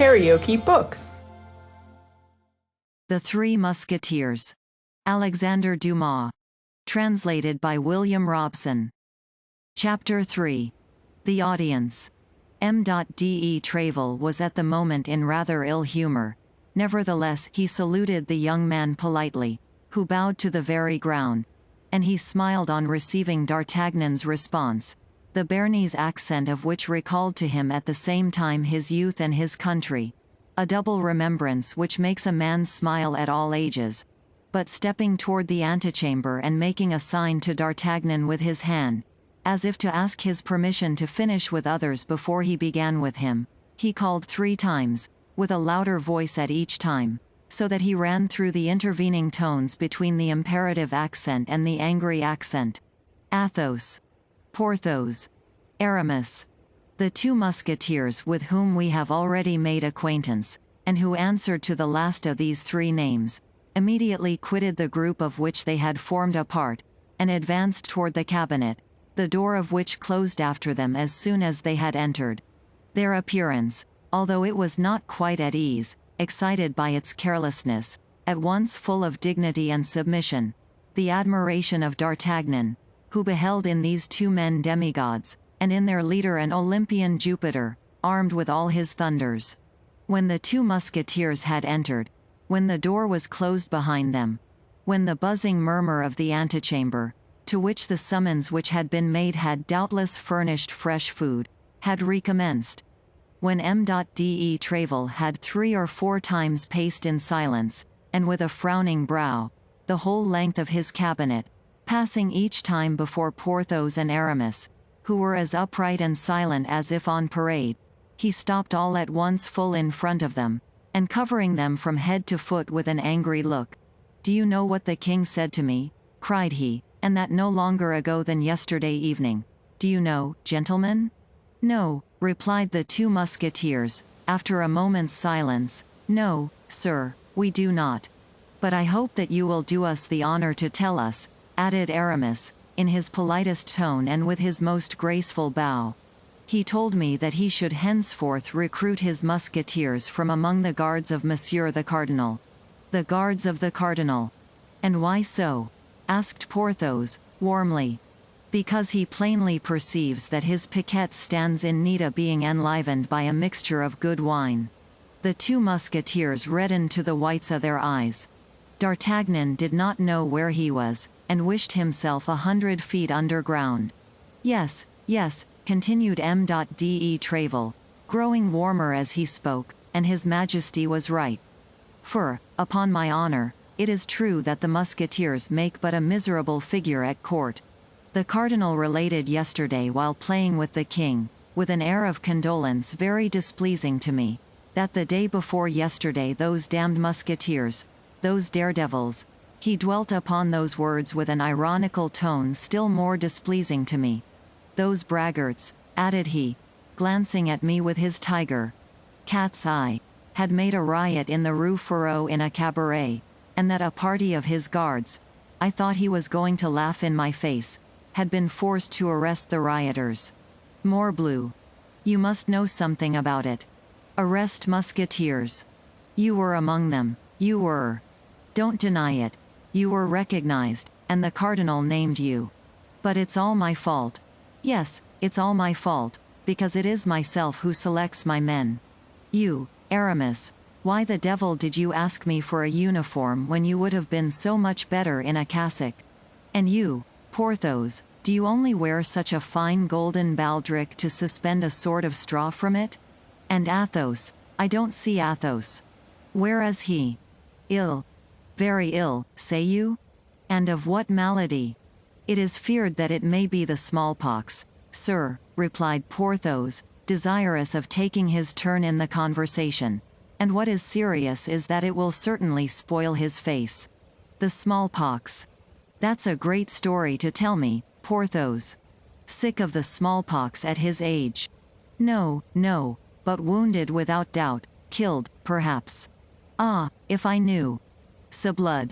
KaraokeBooks. The Three Musketeers. Alexandre Dumas. Translated by William Robson. Chapter 3. The Audience. M.D.E. Travel was at the moment in rather ill humor. Nevertheless, he saluted the young man politely, who bowed to the very ground. And he smiled on receiving D'Artagnan's response, the Béarnese accent of which recalled to him at the same time his youth and his country. A double remembrance which makes a man smile at all ages. But stepping toward the antechamber and making a sign to D'Artagnan with his hand, as if to ask his permission to finish with others before he began with him, he called 3 times, with a louder voice at each time, so that he ran through the intervening tones between the imperative accent and the angry accent. Athos. Porthos. Aramis. The 2 musketeers with whom we have already made acquaintance, and who answered to the last of these 3 names, immediately quitted the group of which they had formed a part, and advanced toward the cabinet, the door of which closed after them as soon as they had entered. Their appearance, although it was not quite at ease, excited by its carelessness, at once full of dignity and submission, the admiration of D'Artagnan, who beheld in these 2 men demigods, and in their leader an Olympian Jupiter, armed with all his thunders. When the 2 musketeers had entered, when the door was closed behind them, when the buzzing murmur of the antechamber, to which the summons which had been made had doubtless furnished fresh food, had recommenced, when M.D.E. Travel had 3 or 4 times paced in silence, and with a frowning brow, the whole length of his cabinet, passing each time before Porthos and Aramis, who were as upright and silent as if on parade, he stopped all at once full in front of them, and covering them from head to foot with an angry look. "Do you know what the king said to me?" cried he, "and that no longer ago than yesterday evening? Do you know, gentlemen?" "No," replied the 2 musketeers, after a moment's silence. "No, sir, we do not. But I hope that you will do us the honor to tell us," added Aramis, in his politest tone and with his most graceful bow. "He told me that he should henceforth recruit his musketeers from among the guards of Monsieur the Cardinal." "The guards of the Cardinal? And why so?" asked Porthos, warmly. "Because he plainly perceives that his piquet stands in need of being enlivened by a mixture of good wine." The 2 musketeers reddened to the whites of their eyes. D'Artagnan did not know where he was, and wished himself 100 feet underground. "Yes, yes," continued M.D.E. Travel, growing warmer as he spoke, "and His Majesty was right. For, upon my honor, it is true that the musketeers make but a miserable figure at court. The cardinal related yesterday while playing with the king, with an air of condolence very displeasing to me, that the day before yesterday those damned musketeers, those daredevils, he dwelt upon those words with an ironical tone still more displeasing to me. Those braggarts," added he, glancing at me with his tiger cat's eye, "had made a riot in the Rue Férou in a cabaret, and that a party of his guards, I thought he was going to laugh in my face, had been forced to arrest the rioters. Morbleu! You must know something about it. Arrest musketeers! You were among them, you were. Don't deny it. You were recognized, and the cardinal named you. But it's all my fault. Yes, it's all my fault, because it is myself who selects my men. You, Aramis, why the devil did you ask me for a uniform when you would have been so much better in a cassock? And you, Porthos, do you only wear such a fine golden baldric to suspend a sort of straw from it? And Athos, I don't see Athos. Where is he? Ill. Very ill, say you? And of what malady? It is feared that it may be the smallpox, sir, replied Porthos, desirous of taking his turn in the conversation. And what is serious is that it will certainly spoil his face. The smallpox. That's a great story to tell me, Porthos. Sick of the smallpox at his age. No, no, but wounded without doubt, killed, perhaps. Ah, if I knew. S'blood.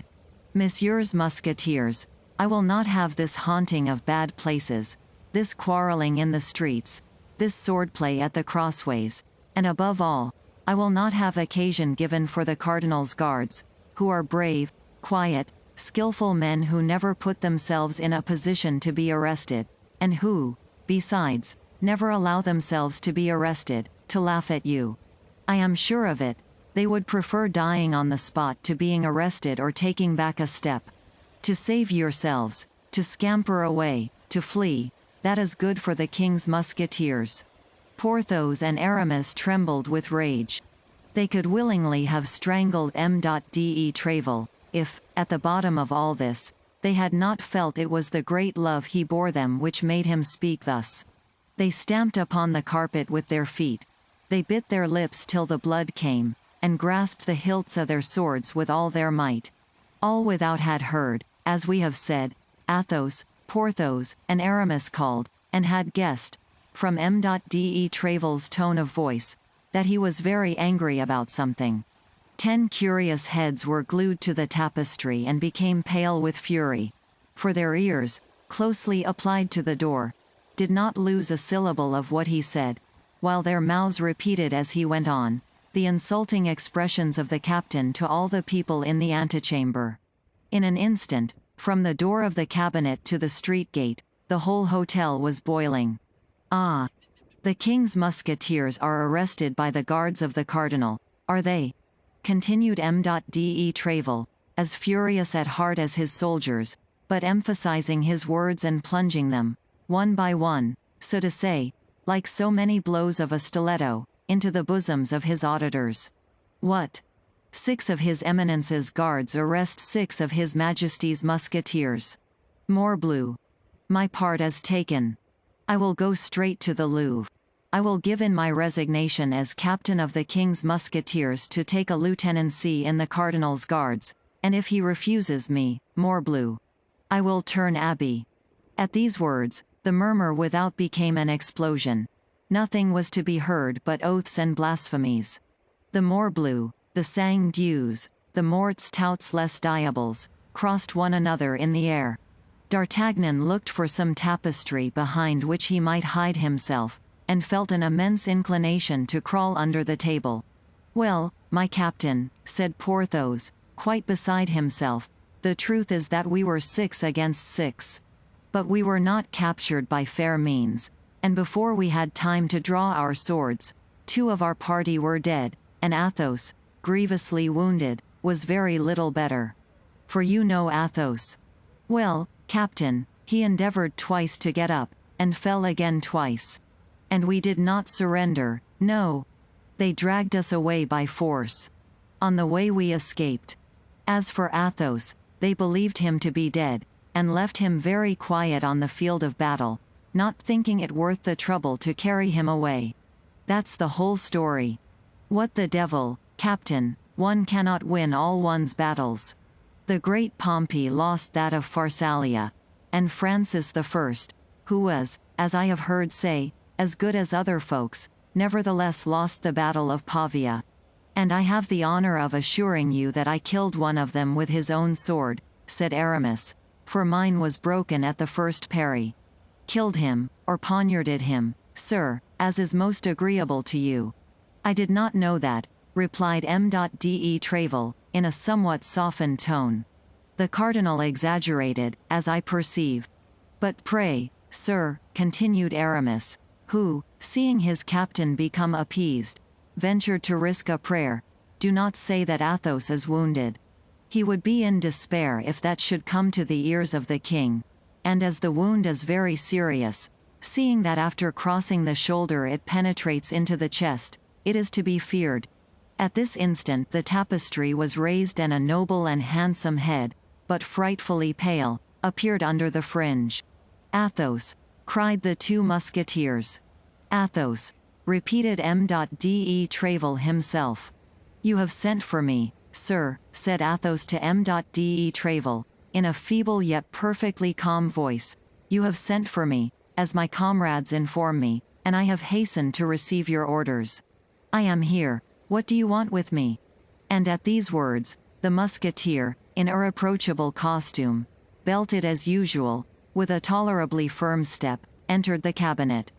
Messieurs Musketeers, I will not have this haunting of bad places, this quarreling in the streets, this swordplay at the crossways, and above all, I will not have occasion given for the cardinal's guards, who are brave, quiet, skillful men who never put themselves in a position to be arrested, and who, besides, never allow themselves to be arrested, to laugh at you. I am sure of it, they would prefer dying on the spot to being arrested or taking back a step. To save yourselves, to scamper away, to flee, that is good for the king's musketeers. Porthos and Aramis trembled with rage. They could willingly have strangled M.de Trèves, if, at the bottom of all this, they had not felt it was the great love he bore them which made him speak thus. They stamped upon the carpet with their feet. They bit their lips till the blood came, and grasped the hilts of their swords with all their might. All without had heard, as we have said, Athos, Porthos, and Aramis called, and had guessed, from M.de Trèves' tone of voice, that he was very angry about something. 10 curious heads were glued to the tapestry and became pale with fury. For their ears, closely applied to the door, did not lose a syllable of what he said, while their mouths repeated as he went on, the insulting expressions of the captain to all the people in the antechamber. In an instant, from the door of the cabinet to the street gate, the whole hotel was boiling. Ah! The king's musketeers are arrested by the guards of the cardinal, are they? Continued M.de Trèves, as furious at heart as his soldiers, but emphasizing his words and plunging them, one by one, so to say, like so many blows of a stiletto, into the bosoms of his auditors. What? 6 of his Eminence's guards arrest 6 of his Majesty's musketeers. Morbleu! My part is taken. I will go straight to the Louvre. I will give in my resignation as captain of the king's musketeers to take a lieutenancy in the cardinal's guards, and if he refuses me, morbleu! I will turn abbé. At these words, the murmur without became an explosion. Nothing was to be heard but oaths and blasphemies. The morbleu, the sang Dieus, the morts touts les diables, crossed one another in the air. D'Artagnan looked for some tapestry behind which he might hide himself, and felt an immense inclination to crawl under the table. Well, my captain, said Porthos, quite beside himself, the truth is that we were 6 against 6. But we were not captured by fair means, and before we had time to draw our swords, 2 of our party were dead, and Athos, grievously wounded, was very little better. For you know Athos. Well, captain, he endeavored twice to get up, and fell again twice. And we did not surrender, no. They dragged us away by force. On the way we escaped. As for Athos, they believed him to be dead, and left him very quiet on the field of battle, not thinking it worth the trouble to carry him away. That's the whole story. What the devil, captain, one cannot win all one's battles. The great Pompey lost that of Pharsalia, and Francis I, who was, as I have heard say, as good as other folks, nevertheless lost the battle of Pavia. And I have the honor of assuring you that I killed one of them with his own sword, said Aramis, for mine was broken at the first parry. Killed him, or poniarded him, sir, as is most agreeable to you. I did not know that, replied M.de Trèves, in a somewhat softened tone. The cardinal exaggerated, as I perceive. But pray, sir, continued Aramis, who, seeing his captain become appeased, ventured to risk a prayer, do not say that Athos is wounded. He would be in despair if that should come to the ears of the king, and as the wound is very serious, seeing that after crossing the shoulder it penetrates into the chest, it is to be feared. At this instant the tapestry was raised and a noble and handsome head, but frightfully pale, appeared under the fringe. Athos! Cried the 2 musketeers. Athos! Repeated M.de Trèves himself. You have sent for me, sir, said Athos to M.de Trèves, in a feeble yet perfectly calm voice. You have sent for me, as my comrades inform me, and I have hastened to receive your orders. I am here. What do you want with me? And at these words, the musketeer, in irreproachable costume, belted as usual, with a tolerably firm step, entered the cabinet.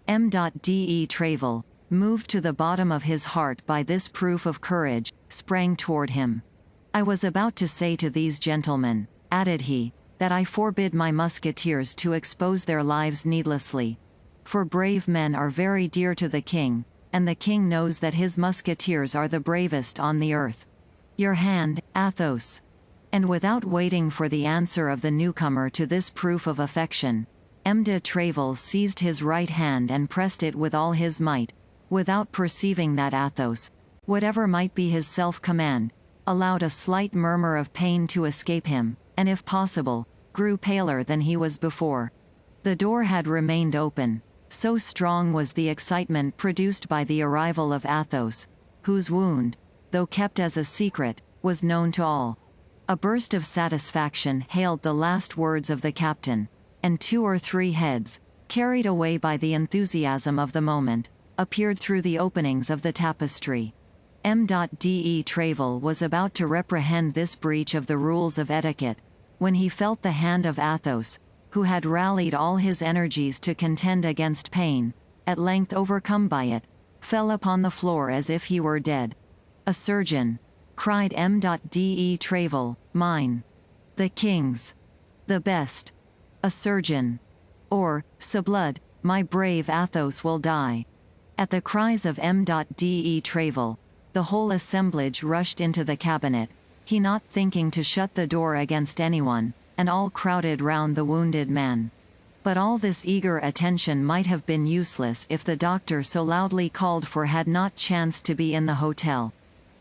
M.de Trèves, moved to the bottom of his heart by this proof of courage, sprang toward him. "I was about to say to these gentlemen," added he, "that I forbid my musketeers to expose their lives needlessly. For brave men are very dear to the king, and the king knows that his musketeers are the bravest on the earth. Your hand, Athos." And without waiting for the answer of the newcomer to this proof of affection, M. de Tréville seized his right hand and pressed it with all his might, without perceiving that Athos, whatever might be his self-command, allowed a slight murmur of pain to escape him, and if possible, grew paler than he was before. The door had remained open, so strong was the excitement produced by the arrival of Athos, whose wound, though kept as a secret, was known to all. A burst of satisfaction hailed the last words of the captain, and 2 or 3 heads, carried away by the enthusiasm of the moment, appeared through the openings of the tapestry. M. de Tréville was about to reprehend this breach of the rules of etiquette, when he felt the hand of Athos, who had rallied all his energies to contend against pain, at length overcome by it, fell upon the floor as if he were dead. "A surgeon!" cried M. de Tréville, "mine. The king's. The best. A surgeon. Or, s'blood, my brave Athos will die." At the cries of M. de Tréville, the whole assemblage rushed into the cabinet, he not thinking to shut the door against anyone, and all crowded round the wounded man. But all this eager attention might have been useless if the doctor so loudly called for had not chanced to be in the hotel.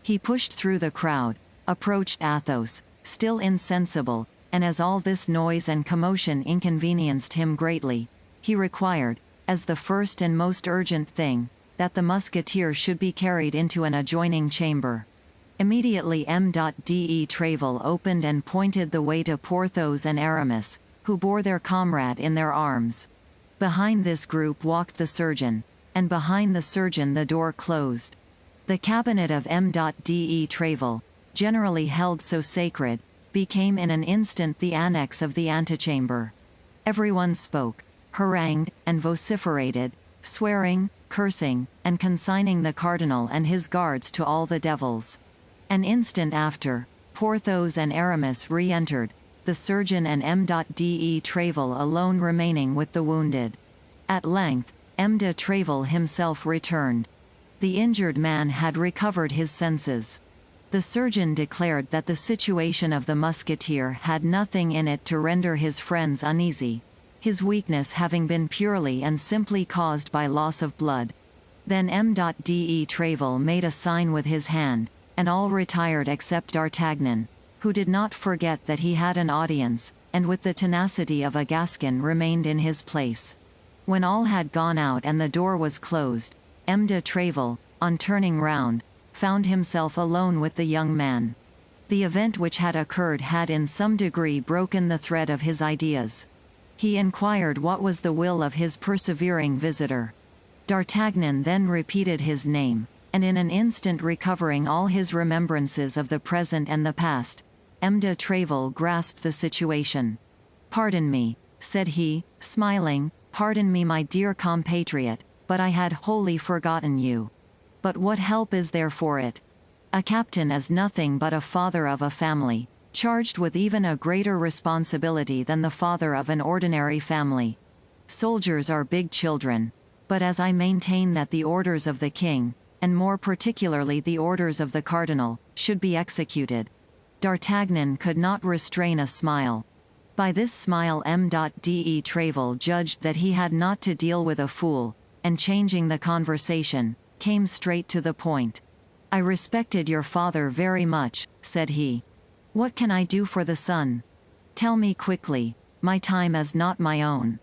He pushed through the crowd, approached Athos, still insensible, and as all this noise and commotion inconvenienced him greatly, he required, as the first and most urgent thing, that the musketeer should be carried into an adjoining chamber. Immediately M. de Tréville opened and pointed the way to Porthos and Aramis, who bore their comrade in their arms. Behind this group walked the surgeon, and behind the surgeon the door closed. The cabinet of M. de Tréville, generally held so sacred, became in an instant the annex of the antechamber. Everyone spoke, harangued, and vociferated, swearing, cursing, and consigning the cardinal and his guards to all the devils. An instant after, Porthos and Aramis re-entered, the surgeon and M. de Tréville alone remaining with the wounded. At length, M. de Tréville himself returned. The injured man had recovered his senses. The surgeon declared that the situation of the musketeer had nothing in it to render his friends uneasy, his weakness having been purely and simply caused by loss of blood. Then M. de Tréville made a sign with his hand, and all retired except D'Artagnan, who did not forget that he had an audience, and with the tenacity of a Gascon remained in his place. When all had gone out and the door was closed, M. de Tréville, on turning round, found himself alone with the young man. The event which had occurred had in some degree broken the thread of his ideas. He inquired what was the will of his persevering visitor. D'Artagnan then repeated his name, and in an instant recovering all his remembrances of the present and the past, M. de Tréville grasped the situation. "Pardon me," said he, smiling, "pardon me, my dear compatriot, but I had wholly forgotten you. But what help is there for it? A captain is nothing but a father of a family, charged with even a greater responsibility than the father of an ordinary family. Soldiers are big children, but as I maintain that the orders of the king, and more particularly the orders of the cardinal, should be executed." D'Artagnan could not restrain a smile. By this smile M. de Tréville judged that he had not to deal with a fool, and changing the conversation, came straight to the point. "I respected your father very much," said he. "What can I do for the son? Tell me quickly, my time is not my own."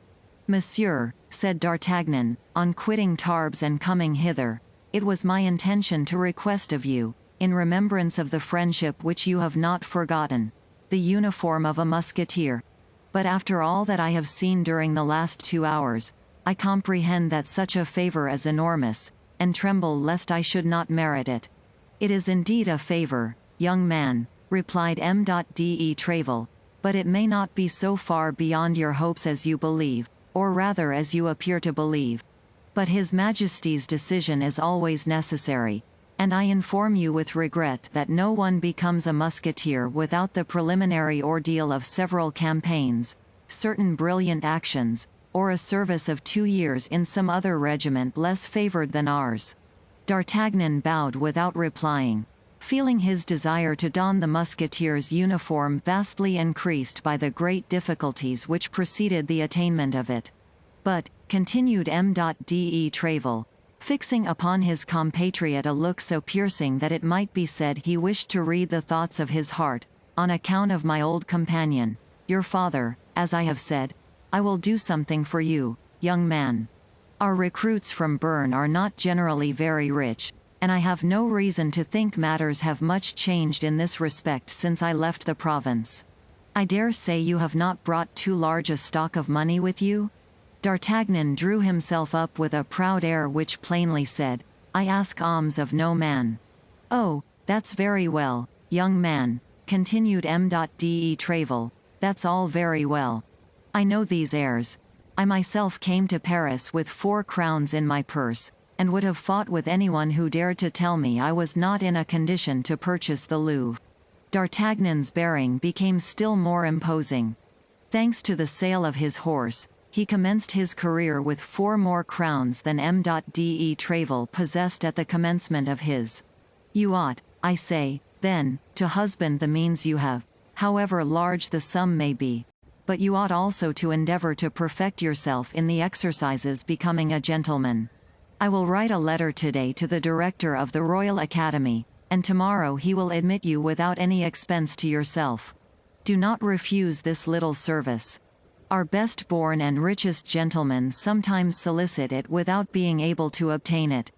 "Monsieur," said D'Artagnan, on quitting Tarbes and coming hither, "it was my intention to request of you, in remembrance of the friendship which you have not forgotten, the uniform of a musketeer. But after all that I have seen during the last 2 hours, I comprehend that such a favor is enormous, and tremble lest I should not merit it." "It is indeed a favor, young man," replied M. de Tréville, "but it may not be so far beyond your hopes as you believe, or rather as you appear to believe. But His Majesty's decision is always necessary, and I inform you with regret that no one becomes a musketeer without the preliminary ordeal of several campaigns, certain brilliant actions, or a service of 2 years in some other regiment less favored than ours." D'Artagnan bowed without replying, feeling his desire to don the musketeer's uniform vastly increased by the great difficulties which preceded the attainment of it. "But," continued M.de Treville, fixing upon his compatriot a look so piercing that it might be said he wished to read the thoughts of his heart, "on account of my old companion, your father, as I have said, I will do something for you, young man. Our recruits from Bern are not generally very rich, and I have no reason to think matters have much changed in this respect since I left the province. I dare say you have not brought too large a stock of money with you?" D'Artagnan drew himself up with a proud air which plainly said, "I ask alms of no man." "Oh, that's very well, young man," continued M.de Treville, "that's all very well. I know these airs. I myself came to Paris with 4 crowns in my purse, and would have fought with anyone who dared to tell me I was not in a condition to purchase the Louvre." D'Artagnan's bearing became still more imposing. Thanks to the sale of his horse, he commenced his career with 4 more crowns than M.de Treville possessed at the commencement of his. "You ought, I say, then, to husband the means you have, however large the sum may be. But you ought also to endeavor to perfect yourself in the exercises becoming a gentleman. I will write a letter today to the director of the Royal Academy, and tomorrow he will admit you without any expense to yourself. Do not refuse this little service. Our best-born and richest gentlemen sometimes solicit it without being able to obtain it.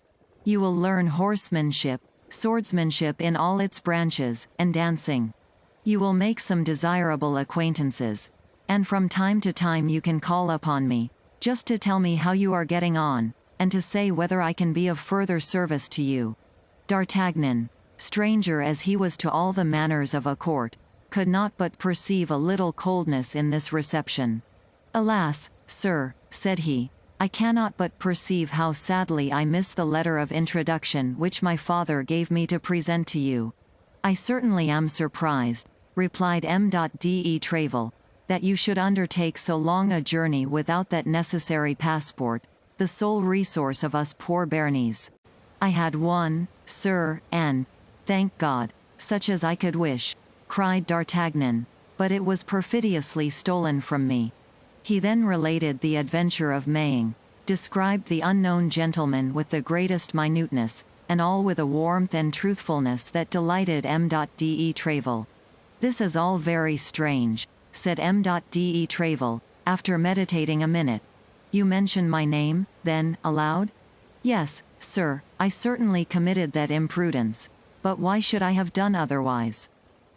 You will learn horsemanship, swordsmanship in all its branches, and dancing. You will make some desirable acquaintances, and from time to time you can call upon me, just to tell me how you are getting on, and to say whether I can be of further service to you." D'Artagnan, stranger as he was to all the manners of a court, could not but perceive a little coldness in this reception. "Alas, sir," said he, "I cannot but perceive how sadly I miss the letter of introduction which my father gave me to present to you." "I certainly am surprised," replied M.de Treville, "that you should undertake so long a journey without that necessary passport, the sole resource of us poor Béarnese. I had one, sir, and, thank God, such as I could wish," cried D'Artagnan, "but it was perfidiously stolen from me." He then related the adventure of Maying, described the unknown gentleman with the greatest minuteness, and all with a warmth and truthfulness that delighted M.de Treville. "This is all very strange," said M.de Treville, after meditating a minute. "You mention my name, then, aloud?" "Yes, sir, I certainly committed that imprudence. But why should I have done otherwise?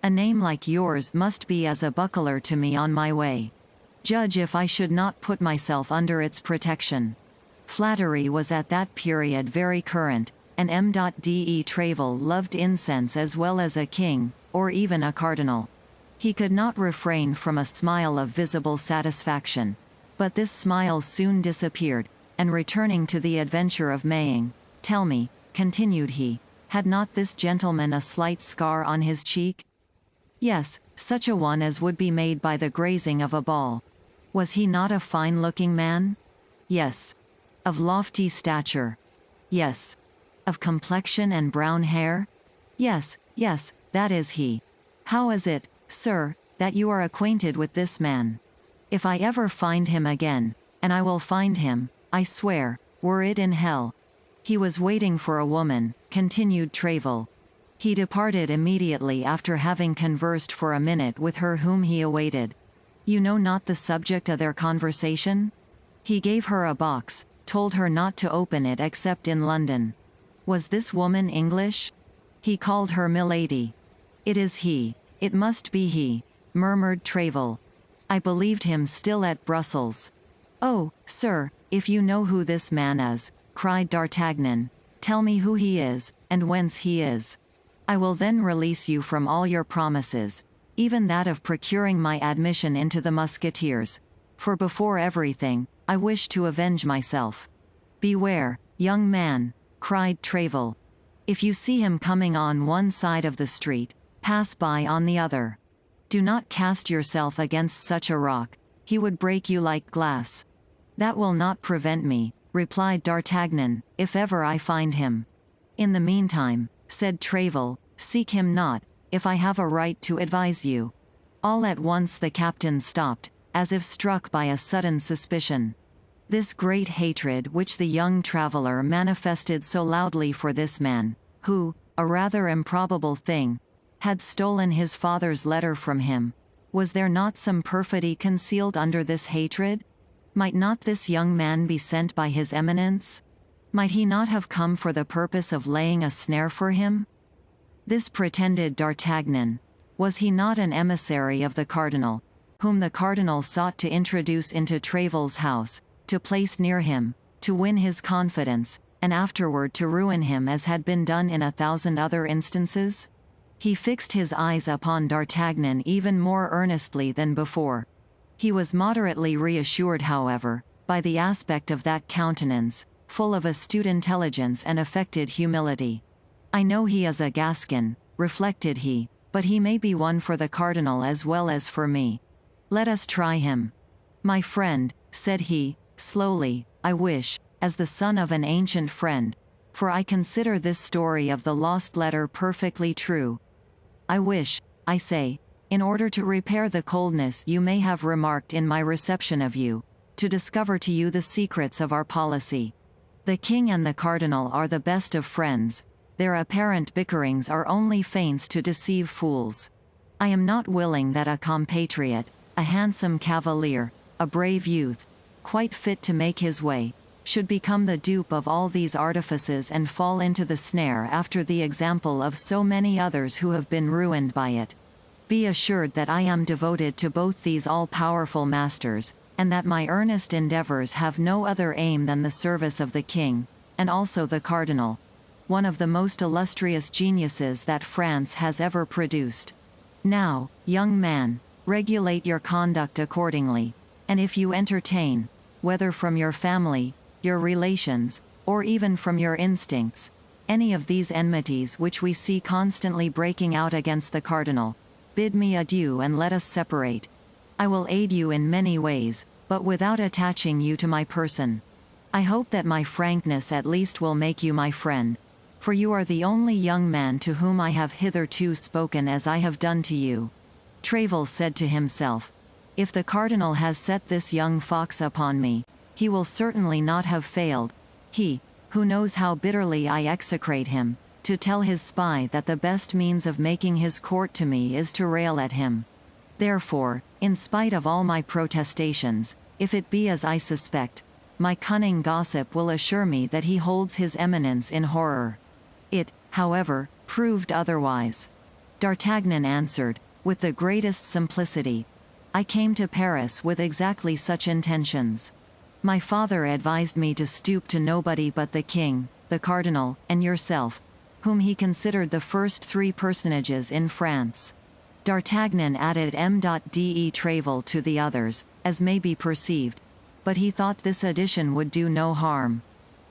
A name like yours must be as a buckler to me on my way. Judge if I should not put myself under its protection." Flattery was at that period very current, and M.de Treville loved incense as well as a king, or even a cardinal. He could not refrain from a smile of visible satisfaction. But this smile soon disappeared, and returning to the adventure of Maying, "Tell me," continued he, "had not this gentleman a slight scar on his cheek?" "Yes, such a one as would be made by the grazing of a ball." "Was he not a fine-looking man?" "Yes." "Of lofty stature?" "Yes." "Of complexion and brown hair?" "Yes, yes, that is he. How is it, sir, that you are acquainted with this man? If I ever find him again, and I will find him, I swear, were it in hell." "He was waiting for a woman," continued Treville. "He departed immediately after having conversed for a minute with her whom he awaited." "You know not the subject of their conversation?" "He gave her a box, told her not to open it except in London." "Was this woman English?" "He called her Milady." "It is he. It must be he," murmured Treville. "I believed him still at Brussels." "Oh, sir, if you know who this man is," cried D'Artagnan, "tell me who he is, and whence he is. I will then release you from all your promises, even that of procuring my admission into the Musketeers, for before everything, I wish to avenge myself." Beware, young man, cried Tréville. If you see him coming on one side of the street, pass by on the other. Do not cast yourself against such a rock, he would break you like glass. That will not prevent me, replied D'Artagnan, if ever I find him. In the meantime, said Tréville, seek him not, if I have a right to advise you. All at once the captain stopped, as if struck by a sudden suspicion. This great hatred which the young traveller manifested so loudly for this man, who, a rather improbable thing, had stolen his father's letter from him, was there not some perfidy concealed under this hatred? Might not this young man be sent by his Eminence? Might he not have come for the purpose of laying a snare for him? This pretended D'Artagnan, was he not an emissary of the cardinal, whom the cardinal sought to introduce into Tréville's house, to place near him, to win his confidence, and afterward to ruin him as had been done in 1,000 other instances? He fixed his eyes upon D'Artagnan even more earnestly than before. He was moderately reassured, however, by the aspect of that countenance, full of astute intelligence and affected humility. I know he is a Gascon, reflected he, but he may be one for the cardinal as well as for me. Let us try him. My friend, said he, slowly, I wish, as the son of an ancient friend, for I consider this story of the lost letter perfectly true. I wish, I say, in order to repair the coldness you may have remarked in my reception of you, to discover to you the secrets of our policy. The king and the cardinal are the best of friends, their apparent bickerings are only feints to deceive fools. I am not willing that a compatriot, a handsome cavalier, a brave youth, quite fit to make his way, should become the dupe of all these artifices and fall into the snare after the example of so many others who have been ruined by it. Be assured that I am devoted to both these all-powerful masters, and that my earnest endeavors have no other aim than the service of the king, and also the cardinal, one of the most illustrious geniuses that France has ever produced. Now, young man, regulate your conduct accordingly, and if you entertain, whether from your family, your relations, or even from your instincts, any of these enmities which we see constantly breaking out against the cardinal, bid me adieu and let us separate. I will aid you in many ways, but without attaching you to my person. I hope that my frankness at least will make you my friend, for you are the only young man to whom I have hitherto spoken as I have done to you. Tréville said to himself, if the cardinal has set this young fox upon me, he will certainly not have failed, he, who knows how bitterly I execrate him, to tell his spy that the best means of making his court to me is to rail at him. Therefore, in spite of all my protestations, if it be as I suspect, my cunning gossip will assure me that he holds his Eminence in horror. It, however, proved otherwise. D'Artagnan answered, with the greatest simplicity, I came to Paris with exactly such intentions. My father advised me to stoop to nobody but the king, the cardinal, and yourself, whom he considered the first three personages in France. D'Artagnan added M.de Tréville to the others, as may be perceived, but he thought this addition would do no harm.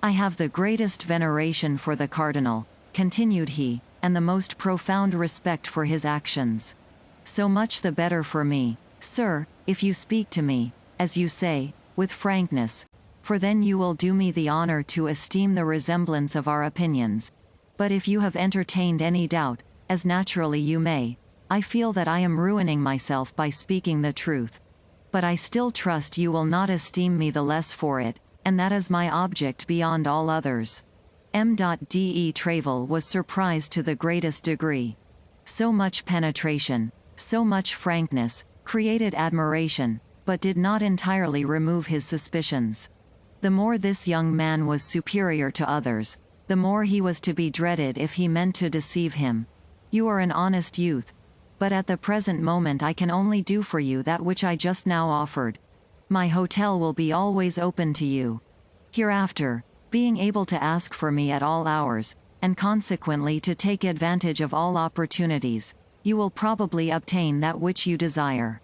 I have the greatest veneration for the cardinal, continued he, and the most profound respect for his actions. So much the better for me, sir, if you speak to me, as you say, with frankness, for then you will do me the honor to esteem the resemblance of our opinions. But if you have entertained any doubt, as naturally you may, I feel that I am ruining myself by speaking the truth. But I still trust you will not esteem me the less for it, and that is my object beyond all others. M.de Tréville was surprised to the greatest degree. So much penetration, so much frankness, created admiration, but did not entirely remove his suspicions. The more this young man was superior to others, the more he was to be dreaded if he meant to deceive him. You are an honest youth, but at the present moment I can only do for you that which I just now offered. My hotel will be always open to you. Hereafter, being able to ask for me at all hours, and consequently to take advantage of all opportunities, you will probably obtain that which you desire.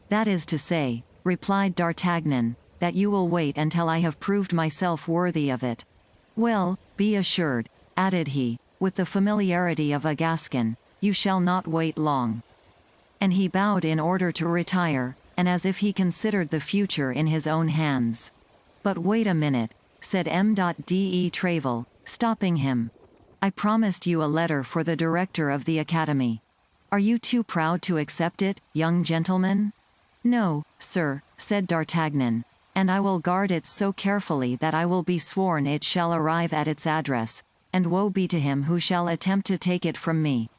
That is to say, replied D'Artagnan, that you will wait until I have proved myself worthy of it. Well, be assured, added he, with the familiarity of a Gascon, you shall not wait long. And he bowed in order to retire, and as if he considered the future in his own hands. But wait a minute, said M.de Travel, stopping him. I promised you a letter for the director of the academy. Are you too proud to accept it, young gentleman? No, sir, said D'Artagnan, and I will guard it so carefully that I will be sworn it shall arrive at its address, and woe be to him who shall attempt to take it from me.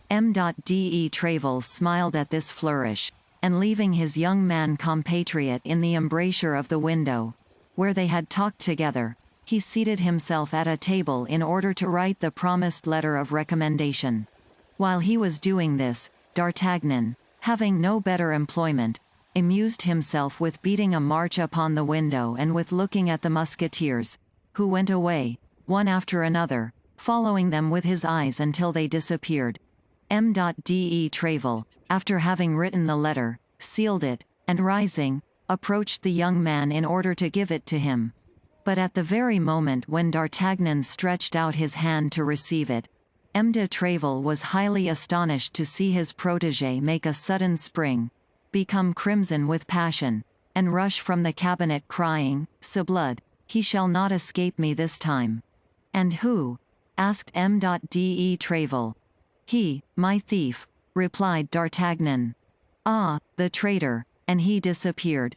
M.de Travel smiled at this flourish, and leaving his young man compatriot in the embrasure of the window, where they had talked together, he seated himself at a table in order to write the promised letter of recommendation. While he was doing this, D'Artagnan, having no better employment, amused himself with beating a march upon the window and with looking at the Musketeers, who went away, one after another, following them with his eyes until they disappeared. M.de Travel, after having written the letter, sealed it, and rising, approached the young man in order to give it to him. But at the very moment when D'Artagnan stretched out his hand to receive it, M. de Travel was highly astonished to see his protégé make a sudden spring, become crimson with passion, and rush from the cabinet crying, "S'blood, he shall not escape me this time." "And who?" asked M.de Travel. "He, my thief," replied D'Artagnan. "Ah, the traitor," and he disappeared.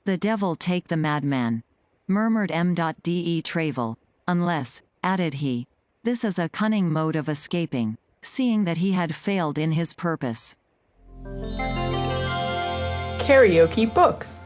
"The devil take the madman," murmured M.de Travel, "unless," added he, "this is a cunning mode of escaping, seeing that he had failed in his purpose." KaraokeBooks.